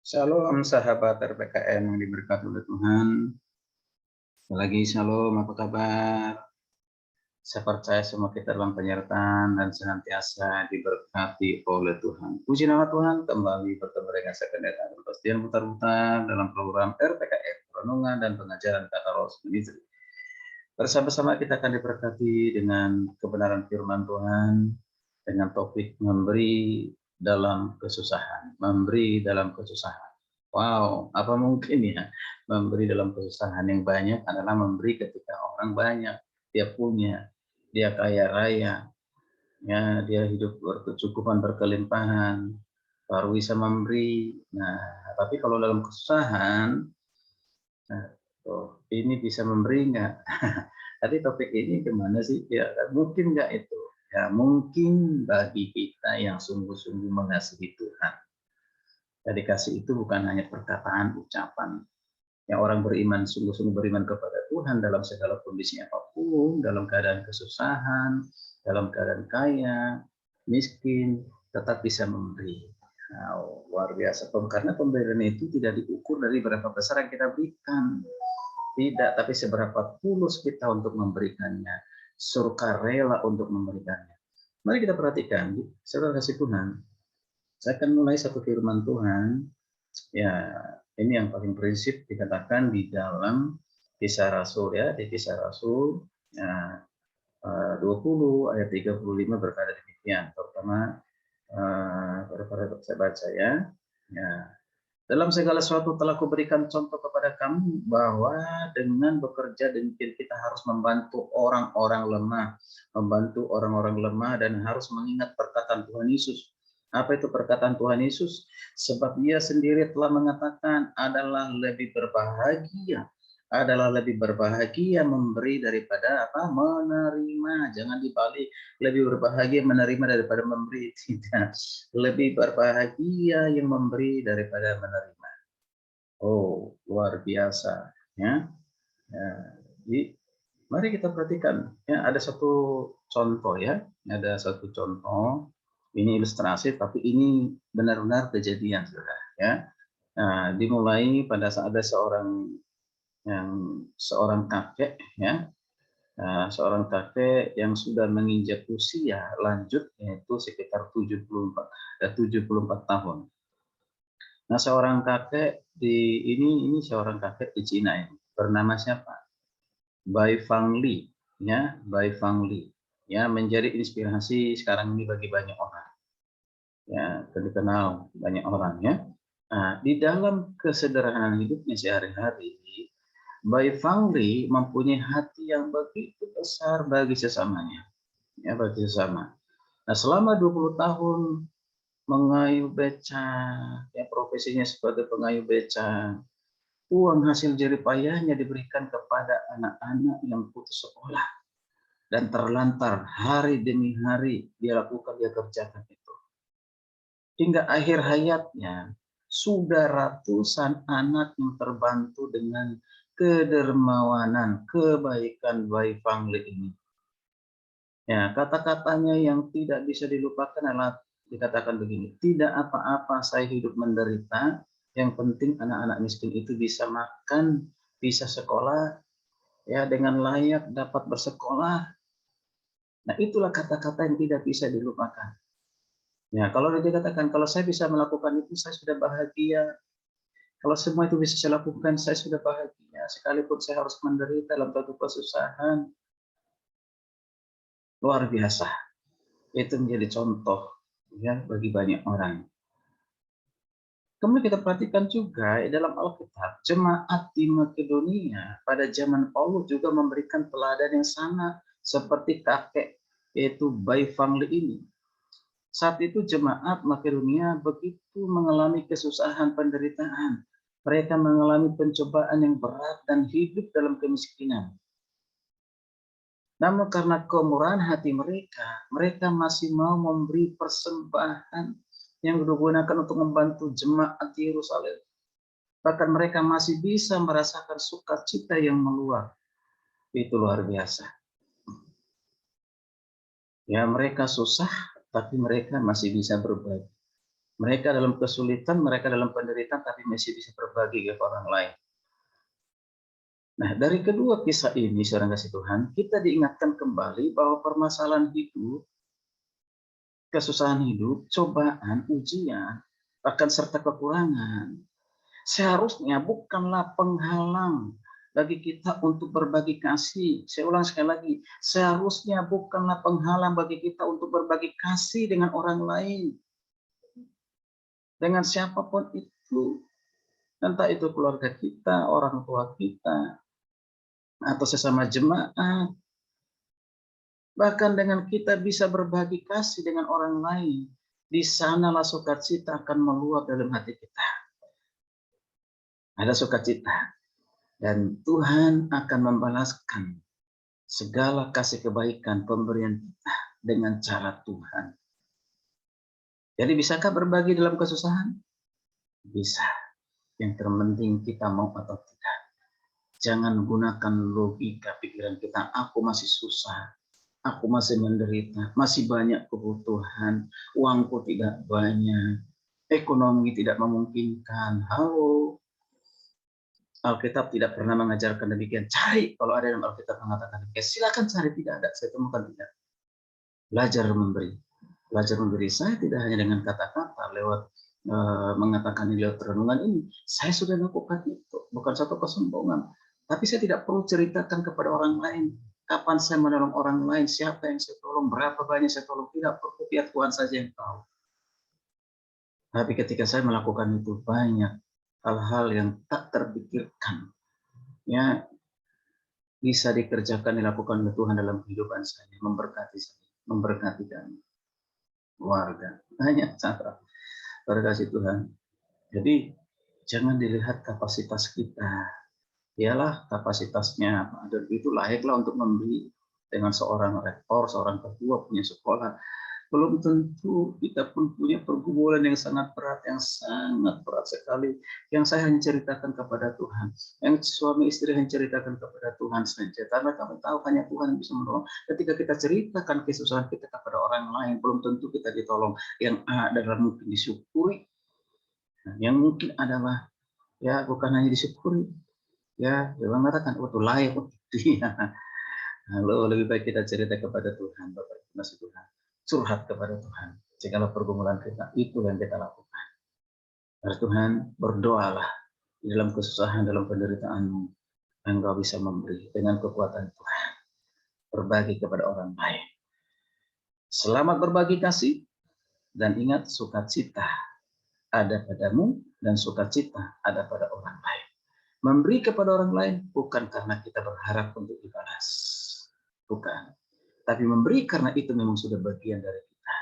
Shalom sahabat RPKM yang diberkati oleh Tuhan. Sekali lagi shalom, apa kabar? Saya percaya semua kita dalam penyertaan dan senantiasa diberkati oleh Tuhan. Puji nama Tuhan, kembali bertemu dengan saya pendeta Sebastian putar-putar dalam program RPKM, Renungan dan Pengajaran Kata Roh Ministry. Bersama-sama kita akan diberkati dengan kebenaran firman Tuhan, dengan topik memberi dalam kesusahan. Memberi dalam kesusahan. Wow, apa mungkin ya memberi dalam kesusahan? Yang banyak adalah memberi ketika orang banyak, dia punya, dia kaya raya, ya dia hidup berkecukupan, berkelimpahan, baru bisa memberi. Nah, tapi kalau dalam kesusahan, nah, ini bisa memberi nggak? Tadi topik ini gimana sih? Ya, mungkin nggak itu? Ya, mungkin bagi kita yang sungguh-sungguh mengasihi Tuhan. Jadi kasih itu bukan hanya perkataan, ucapan. Yang orang beriman, sungguh-sungguh beriman kepada Tuhan dalam segala kondisi apapun, dalam keadaan kesusahan, dalam keadaan kaya, miskin, tetap bisa memberi. Nah, luar biasa. Karena pemberian itu tidak diukur dari berapa besar yang kita berikan. Tidak, tapi seberapa tulus kita untuk memberikannya. Sukarela untuk memberikannya. Mari kita perhatikan, saudara kasih Tuhan. Saya akan mulai satu firman Tuhan. Ya, ini yang paling prinsip dikatakan di dalam Kisah Rasul ya, di Kisah Rasul ya, 20 ayat 35 berkata demikian, terutama pada saya baca ya. Ya, dalam segala sesuatu telah kuberikan contoh kepada kamu bahwa dengan bekerja demikian kita harus membantu orang-orang lemah, dan harus mengingat perkataan Tuhan Yesus. Apa itu perkataan Tuhan Yesus? Sebab Dia sendiri telah mengatakan adalah lebih berbahagia memberi daripada apa? Menerima. Jangan dibalik, lebih berbahagia menerima daripada memberi. Tidak, lebih berbahagia yang memberi daripada menerima. Oh, luar biasa ya. Ya, jadi mari kita perhatikan ya, ada satu contoh ya, ada satu contoh. Ini ilustrasi, tapi ini benar-benar kejadian, saudara ya. Nah, dimulai pada saat ada seorang kakek ya, seorang kakek yang sudah menginjak usia lanjut, yaitu sekitar 74 tahun. Nah, seorang kakek ini seorang kakek di Cina ini. Bernama siapa? Bai Fangli ya, Bai Fangli ya, menjadi inspirasi sekarang ini bagi banyak orang. Ya, dikenal banyak orang ya. Nah, di dalam kesederhanaan hidupnya sehari-hari, Bai Fangli mempunyai hati yang begitu besar bagi sesamanya. Ya, bagi sesama. Nah, selama 20 tahun mengayuh beca, ya profesinya sebagai pengayuh beca, uang hasil jerih payahnya diberikan kepada anak-anak yang putus sekolah dan terlantar hari demi hari dia kerjakan itu. Hingga akhir hayatnya sudah ratusan anak yang terbantu dengan kedermawanan, kebaikan Bai Fangli ini. Ya, kata-katanya yang tidak bisa dilupakan adalah dikatakan begini, tidak apa-apa saya hidup menderita, yang penting anak-anak miskin itu bisa makan, bisa sekolah, ya dengan layak, dapat bersekolah. Nah, itulah kata-kata yang tidak bisa dilupakan. Ya, kalau dikatakan kalau saya bisa melakukan itu, saya sudah bahagia. Kalau semua itu bisa saya lakukan, saya sudah bahagia. Sekalipun saya harus menderita dalam suatu kesusahan, luar biasa. Itu menjadi contoh ya bagi banyak orang. Kemudian kita perhatikan juga dalam Alkitab, jemaat di Makedonia pada zaman Paulus juga memberikan teladan yang sama seperti kakek, yaitu Bai Fangli ini. Saat itu jemaat Makedonia begitu mengalami kesusahan, penderitaan. Mereka mengalami pencobaan yang berat dan hidup dalam kemiskinan. Namun karena kemurahan hati mereka, mereka masih mau memberi persembahan yang digunakan untuk membantu jemaat di Yerusalem. Bahkan mereka masih bisa merasakan sukacita yang meluap. Itu luar biasa. Ya, mereka susah, tapi mereka masih bisa berbagi. Mereka dalam kesulitan, mereka dalam penderitaan, tapi masih bisa berbagi ke orang lain. Nah, dari kedua kisah ini, saudara kasih Tuhan, kita diingatkan kembali bahwa permasalahan hidup, kesusahan hidup, cobaan, ujian, bahkan serta kekurangan, seharusnya bukanlah penghalang bagi kita untuk berbagi kasih. Saya ulang sekali lagi, seharusnya bukanlah penghalang bagi kita untuk berbagi kasih dengan orang lain. Dengan siapapun itu. Entah itu keluarga kita, orang tua kita, atau sesama jemaat. Bahkan dengan kita bisa berbagi kasih dengan orang lain, di sanalah sukacita akan meluap dalam hati kita. Ada sukacita. Dan Tuhan akan membalaskan segala kasih kebaikan pemberian kita dengan cara Tuhan. Jadi bisakah berbagi dalam kesusahan? Bisa. Yang terpenting kita mau atau tidak. Jangan gunakan logika pikiran kita, aku masih susah, aku masih menderita, masih banyak kebutuhan, uangku tidak banyak, ekonomi tidak memungkinkan. Halo, Alkitab tidak pernah mengajarkan demikian. Cari, kalau ada yang Alkitab mengatakan demikian, silakan cari, tidak ada, saya temukan tidak. Belajar memberi. Belajar memberi saya tidak hanya dengan kata-kata, lewat mengatakan lewat renungan ini. Saya sudah lakukan itu, bukan satu kesombongan. Tapi saya tidak perlu ceritakan kepada orang lain. Kapan saya menolong orang lain, siapa yang saya tolong, berapa banyak saya tolong, tidak perlu, biar Tuhan saja yang tahu. Tapi ketika saya melakukan itu, banyak hal-hal yang tak terpikirkan, ya, bisa dikerjakan, dilakukan oleh Tuhan dalam kehidupan saya, memberkati saya, memberkati kami, keluarga. Banyak cara, berkasih Tuhan. Jadi jangan dilihat kapasitas kita. Ialah kapasitasnya Pak Adolf itu layaklah untuk membeli dengan seorang rektor, seorang ketua punya sekolah. Belum tentu kita pun punya pergumulan yang sangat berat sekali. Yang saya hanya ceritakan kepada Tuhan, yang suami istri hanya ceritakan kepada Tuhan saja, karena kami tahu hanya Tuhan yang bisa menolong. Ketika kita ceritakan kesusahan kita kepada orang lain, belum tentu kita ditolong. Yang adalah mungkin disyukuri, yang mungkin adalah ya bukan hanya disyukuri, ya Tuhan mengatakan itu layak untuk dia. Lalu lebih baik kita cerita kepada Tuhan, Bapak Ibu Tuhan, curhat kepada Tuhan. Jikalau pergumulan kita, itu yang kita lakukan. Harus Tuhan, berdoalah di dalam kesusahan, dalam penderitaanmu, engkau bisa memberi dengan kekuatan Tuhan. Berbagi kepada orang lain. Selamat berbagi kasih, dan ingat sukacita ada padamu, dan sukacita ada pada orang lain. Memberi kepada orang lain bukan karena kita berharap untuk dibalas. Bukan. Tapi memberi karena itu memang sudah bagian dari kita.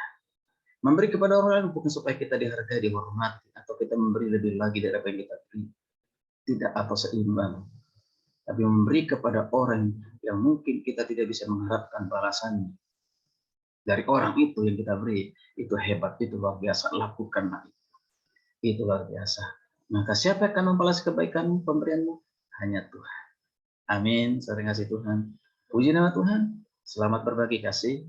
Memberi kepada orang lain bukan supaya kita dihargai, dihormati, atau kita memberi lebih lagi dari apa yang kita beri. Tidak atau seimbang. Tapi memberi kepada orang yang mungkin kita tidak bisa mengharapkan balasannya. Dari orang itu yang kita beri, itu hebat, itu luar biasa. Lakukanlah itu. Itu luar biasa. Maka siapa yang akan membalas kebaikan pemberianmu? Hanya Tuhan. Amin. Sering kasih Tuhan. Puji nama Tuhan. Selamat berbagi kasih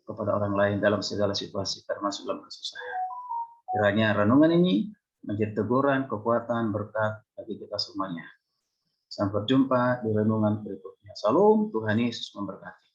kepada orang lain dalam segala situasi, termasuk dalam kesusahan. Kiranya renungan ini menjadi teguran, kekuatan, berkat bagi kita semuanya. Sampai jumpa di renungan berikutnya. Salam, Tuhan Yesus memberkati.